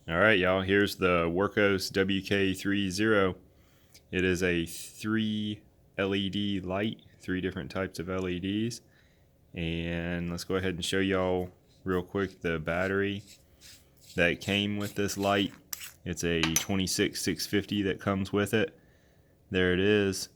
All right, y'all, here's the Wurkkos WK30. It is a 3 LED light, 3 different types of LEDs. And let's go ahead and show y'all real quick the battery that came with this light. It's a 26650 that comes with it. There it is.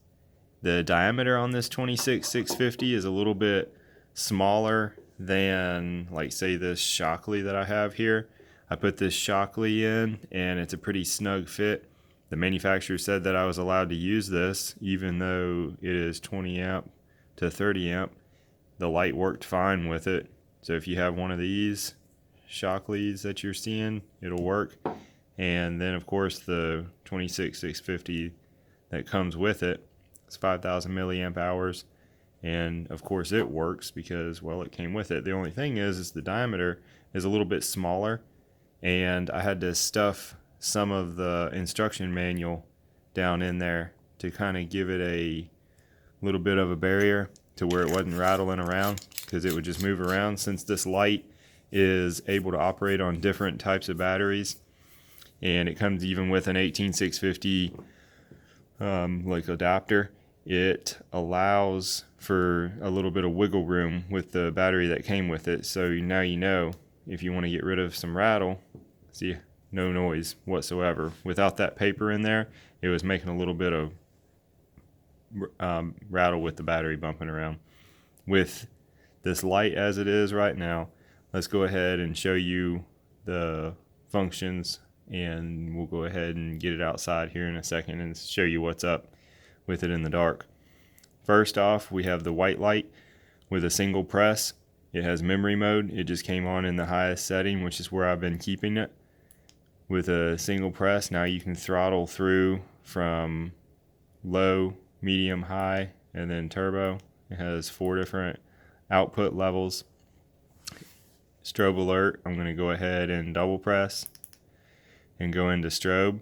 The diameter on this 26650 is a little bit smaller than, like, say, this Shockley that I have here. I put this Shockley in and it's a pretty snug fit. The manufacturer said that I was allowed to use this even though it is 20 amp to 30 amp. The light worked fine with it. So if you have one of these Shockleys that you're seeing, it'll work. And then of course the 26650 that comes with it, it's 5,000 milliamp hours. And of course it works because, well, it came with it. The only thing is the diameter is a little bit smaller, and I had to stuff some of the instruction manual down in there to kind of give it a little bit of a barrier to where it wasn't rattling around, because it would just move around. Since this light is able to operate on different types of batteries, and it comes even with an 18650 like adapter, it allows for a little bit of wiggle room with the battery that came with it. So now you know, if you want to get rid of some rattle, see, no noise whatsoever. Without that paper in there, it was making a little bit of rattle with the battery bumping around. With this light as it is right now, let's go ahead and show you the functions, and we'll go ahead and get it outside here in a second and show you what's up with it in the dark. First off, we have the white light with a single press. It has memory mode. It just came on in the highest setting, which is where I've been keeping it. With a single press, now you can throttle through from low, medium, high, and then turbo. It has 4 different output levels. Strobe alert, I'm going to go ahead and double press and go into strobe.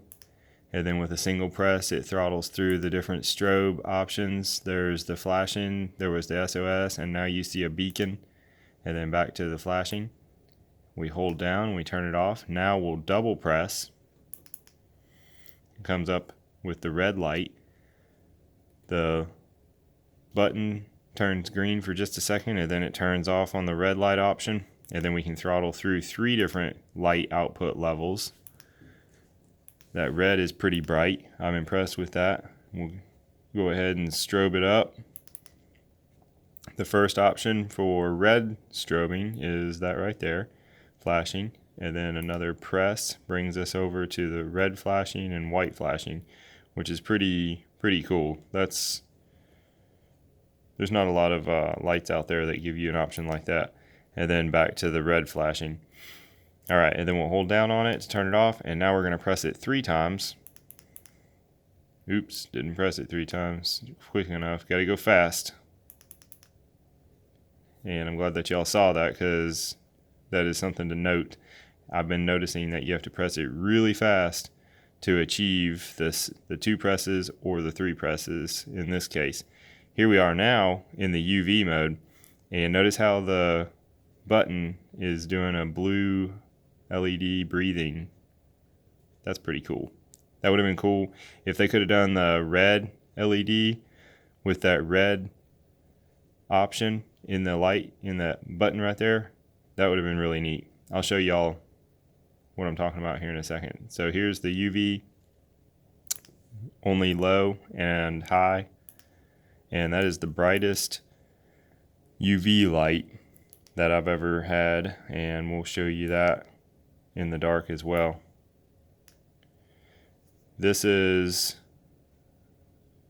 And then with a single press, it throttles through the different strobe options. There's the flashing, there was the SOS, and now you see a beacon. And then back to the flashing. We hold down, we turn it off. Now we'll double press. It comes up with the red light. The button turns green for just a second, and then it turns off on the red light option. And then we can throttle through 3 different light output levels. That red is pretty bright. I'm impressed with that. We'll go ahead and strobe it up. The first option for red strobing is that right there, flashing. And then another press brings us over to the red flashing and white flashing, which is pretty cool. There's not a lot of lights out there that give you an option like that. And then back to the red flashing. All right, and then we'll hold down on it to turn it off, and now we're going to press it 3 times. Oops, didn't press it 3 times quick enough. Got to go fast. And I'm glad that y'all saw that, because that is something to note. I've been noticing that you have to press it really fast to achieve this, the 2 presses or the 3 presses in this case. Here we are now in the UV mode, and notice how the button is doing a blue LED breathing. That's pretty cool. That would have been cool if they could have done the red LED with that red option in the light, in that button right there. That would have been really neat. I'll show y'all what I'm talking about here in a second. So here's the UV, only low and high, and that is the brightest UV light that I've ever had, and we'll show you that in the dark as well. This is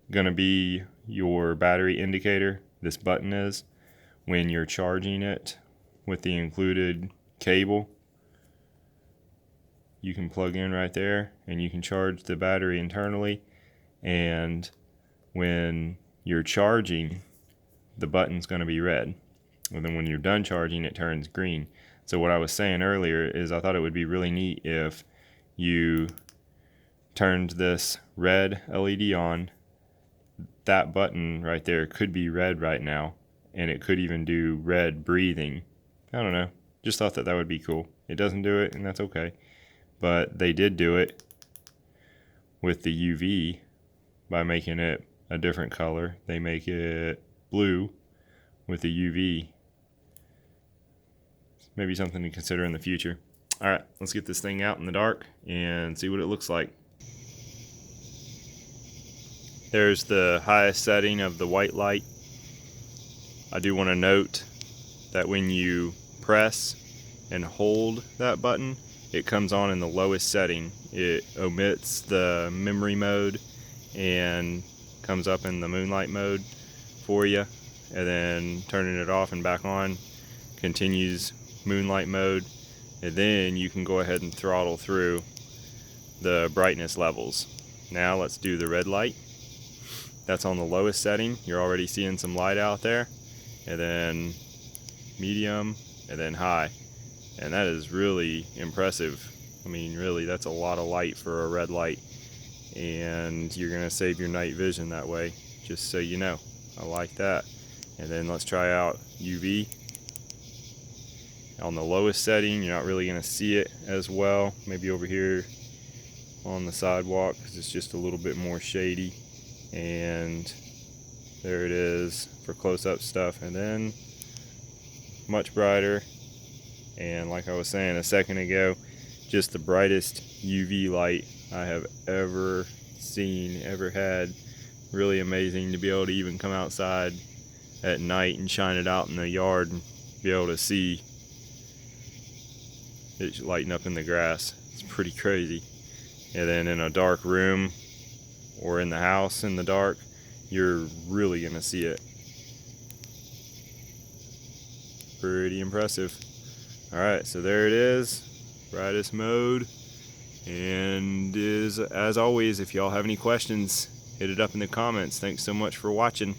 gonna be your battery indicator, this button is, when you're charging it with the included cable. You can plug in right there and you can charge the battery internally, and when you're charging, the button's gonna be red. And then when you're done charging, it turns green. So what I was saying earlier is I thought it would be really neat if you turned this red LED on. That button right there could be red right now, and it could even do red breathing. I don't know. Just thought that would be cool. It doesn't do it, and that's okay. but they did do it with the UV by making it a different color. They make it blue with the UV. Maybe something to consider in the future. All right, let's get this thing out in the dark and see what it looks like. There's the highest setting of the white light. I do want to note that when you press and hold that button, it comes on in the lowest setting. It omits the memory mode and comes up in the moonlight mode for you, and then turning it off and back on continues moonlight mode, and then you can go ahead and throttle through the brightness levels. Now let's do the red light. That's on the lowest setting. You're already seeing some light out there, and then medium, and then high, and that is really impressive. I mean, really, that's a lot of light for a red light, and you're gonna save your night vision that way, just so you know. I like that. And then let's try out UV. On the lowest setting, you're not really gonna see it as well. Maybe over here on the sidewalk, because it's just a little bit more shady. And there it is for close-up stuff, and then much brighter. And like I was saying a second ago, just the brightest UV light I have ever seen, ever had. Really amazing to be able to even come outside at night and shine it out in the yard and be able to see it lighting up in the grass. It's pretty crazy. And then in a dark room or in the house in the dark, you're really gonna see it. Pretty impressive. Alright, so there it is, brightest mode. And as always, if y'all have any questions, hit it up in the comments. Thanks so much for watching.